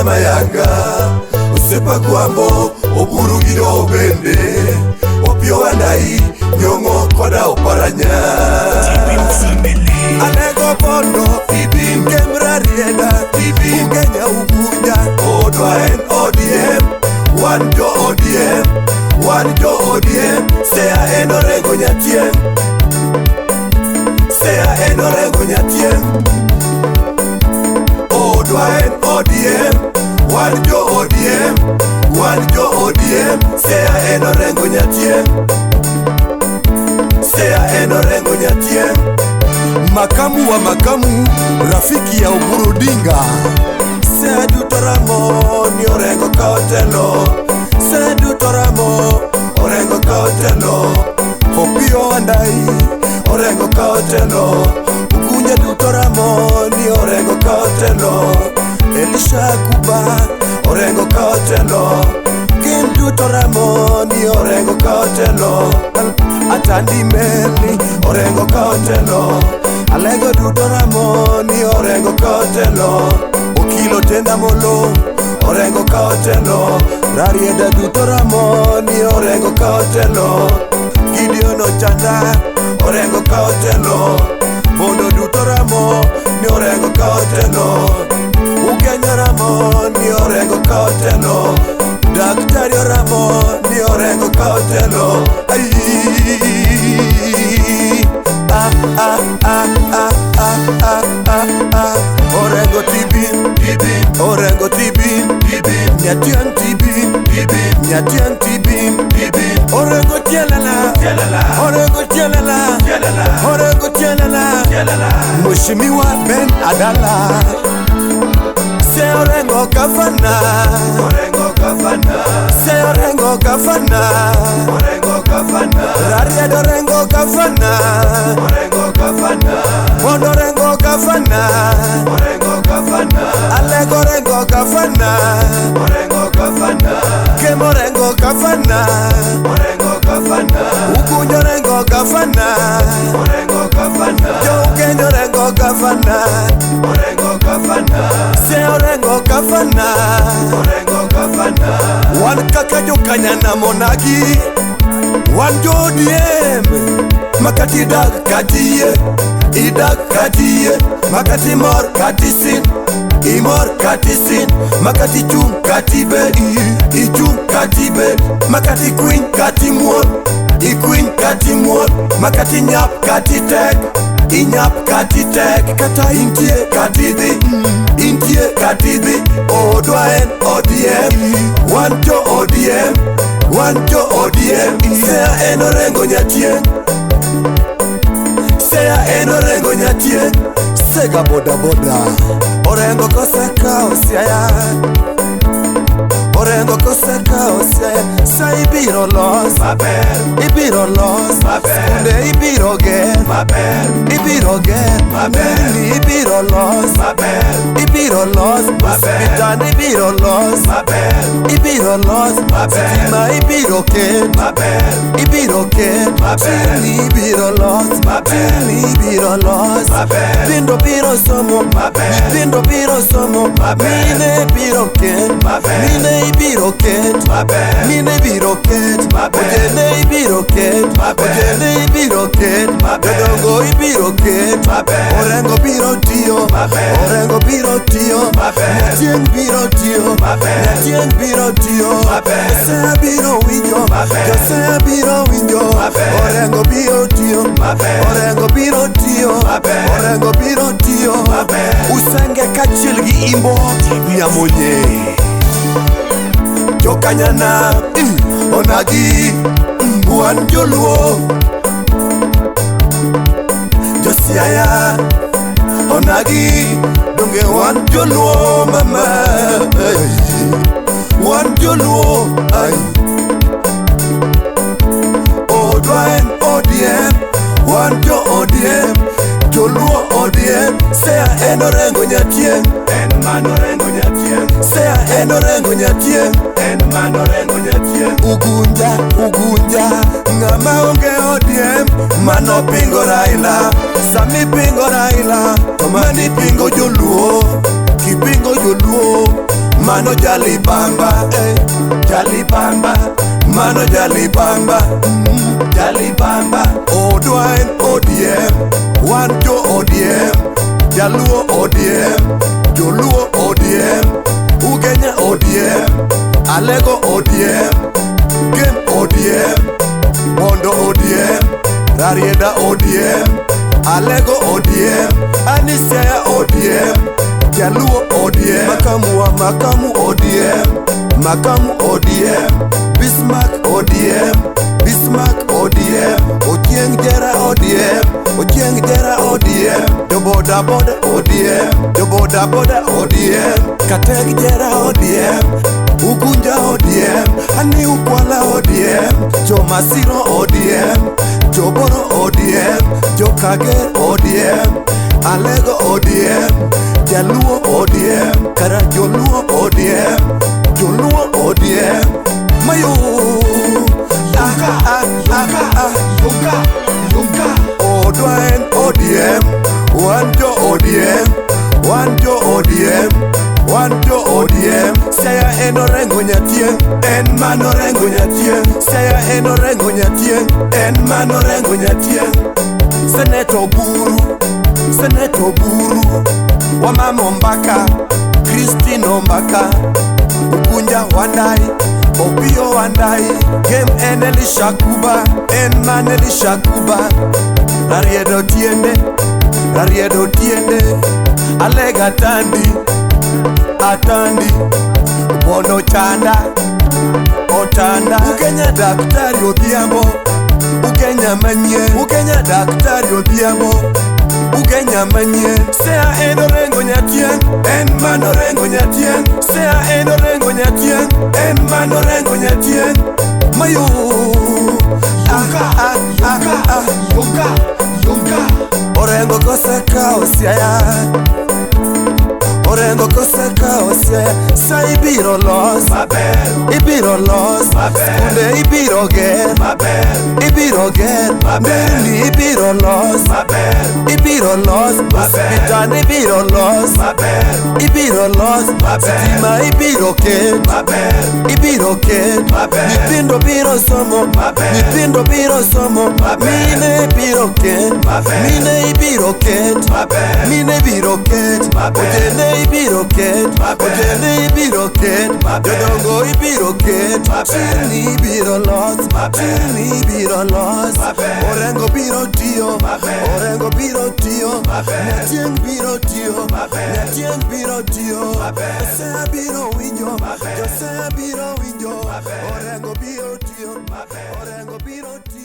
mayanga Usepa kwambo oburu gido bende Opio wandai nyongo koda oparanya Alego bondo Tibim Kemra rieda Tibim Kenya ugunja Odwa en ODM Wanjo ODM Wanjo ODM Siaya en Orengo Nyatien'g Siaya en Orengo Nyatien'g Odwa en ODM Wanjo ODM Wanjo ODM Siaya en Orengo Nyatien'g Siaya en Orengo Nyatien'g Makamu wa makamu rafiki ya Oburu Dinga Sedu toramo ni Orengo kaotelo Sedu toramo Orengo kaotelo Opio wandai Orengo kaotelo Ugunja du toramo ni Orengo kaotelo Elisha Kuba Orengo kaotelo Kindu toramo ni Orengo kaotelo Atandi Meli Orengo kaotelo Alego du toramo ni Orengo kaotelo Okilo tenda molo Orengo kaotelo Rarieda du toramo ni Orengo kaotelo Gideon Ochanda Orengo kaotelo Bondo du toramo ni Orengo kaotelo Ugenya Ramo ni Orengo kaotelo Daktari Ramo ni Orengo kaotelo Orengo Tibim Orengo Tibim Nyatien'g Tibim Nyatien'g Tibim Orengo tielala Orengo tielala Orengo tielala Mheshimiwa Ben Adala Se Orengo gavana Orengo gavana Se Orengo gavana Orengo gavana Raried Orengo gavana Orengo gavana Mondo Orengo gavana Orengo gavana Alego Orengo gavana Orengo gavana Kem Orengo gavana Orengo gavana Ugunjo Orengo gavana Orengo gavana Jokenya Orengo gavana Orengo gavana Se Orengo gavana Orengo gavana Wan kaka jokanya na monagi Wan ODM Makati dag katiye Idag katiye Makati mor katisin Imor katisin Makati chung katibe Ichung katibe Makati queen katimwon Queen katimwon Makati nyap katitek Inyap katitek Kata intie katidi Intie katidi Odwa en ODM Wanjo ODM Wanjo ODM Siaya en Orengo Nyatien'g Siaya en Orengo Nyatien'g Sega boda boda Orengo Kosekawo Siaya Orengo Kosekawo Siaya Sa ibiro los Maber Ibiro los Maber Skunde Ibiroger Maber Ibiroger Maber Ibiro los Maber Ibiro los Hospital Ibiro los Maber Ibiro los Stima Ibiro ket Maber Ibiro ket Maber Ibiro los Maber Ibiro los Maber Pindo biro somo Maber Pindo biro somo Mine biro ket Mine ibiro ket Mine biro ket Ojene ibiro ket Ojene ibiro ket Dongo ibiro ket Orengo biro tiyo Orengo biro tiyo Nyatien'g biro tiyo Nyatien'g biro tiyo Siaya biro winjo Siaya biro winjo Orengo biro tiyo Orengo biro tiyo Orengo biro tiyo Usenge kachil gi imbo Nyamonye Jokanyana Onagi Wan joluo Siaya Onagi Donge wan joluo mama Wan joluo Odwa en ODM Wanjo ODM Joluo ODM Siaya en Orengo Nyatien'g En man Orengo Nyatien'g Siaya en Orengo Nyatien'g En man Orengo Nyatien'g Ugunja Ngama onge ODM Mano pingo Raila Sami pingo Raila Tomani pingo Joluo Kipingo Joluo mano jalibamba, jalibamba, mano jalibamba, jalibamba. Odwa en ODM, wan jo ODM, jaluo ODM, joluo ODM, ugenya ODM, alego ODM, gem ODM, bondo ODM, rarieda ODM, alego ODM, Siaya ODM, jaluo ODM, makamu ODM, makamu ODM, Bismarck ODM, Bismarck ODM, Nyatien'g jera ODM, Nyatien'g jera ODM, jo boda boda ODM, jo boda boda ODM, Kateg jera ODM, Ugunja ODM, Ani Ukwala ODM, jo Masiro ODM, jo Boro ODM, jo Kager ODM, alego ODM, jaluo ODM, kara joluo ODM, joluo ODM, mayo Odwa en ODM, wan jo ODM, wan jo ODM, wan jo ODM. Siaya en Orengo Nyatien'g, en man Orengo Nyatien'g. Siaya en Orengo Nyatien'g, en man Orengo Nyatien'g. Senator Buru, wamama Ombaka, Christine Ombaka, Ugunja Wandai, Opio Wandai, Game en Elisha Kuba, en man Elisha Kuba, Rariedo Tiende, Alega Atandi, Bono Chanda, Otanda, Ugenya Daktari Odhiambo, Ugenya Manyien, Ugenya Daktari Odhiambo, Ugenya Manyien. Siaya en Orengo Nyatien'g, en man Orengo Nyatien'g. Siaya en Orengo Nyatien'g, en man Orengo Nyatien'g. Mayo Orengo Kosekawo Siaya, Orengo Kosekawo Siaya. Sa ibiro los Maber, ibiro los Maber, skunde Ibiroger Maber, Ibiroger Maber, ibiro los Maber, ibiro los hospital ibiro los Maber, ibiro los stima ibiro ket Maber, ibiro ket Maber, nyithindo biro somo Maber, nyithindo biro somo Maber, mine biro ket Maber, mine ibiro ket Maber, mine biro ket Maber, ojene ibiro ket Maber, ojene ibiro ket Maber, jodongo ibiro ket Maber, chini ibiro los Maber, chini ibiro los Maber, Orengo biro tiyo Maber, Orengo biro tiyo Maber, Nyatien'g biro tiyo Maber, Nyatien'g biro tiyo Maber, Siaya biro winjo Maber, Siaya biro winjo Maber, Orengo biro tiyo Maber, Orengo biro tiyo.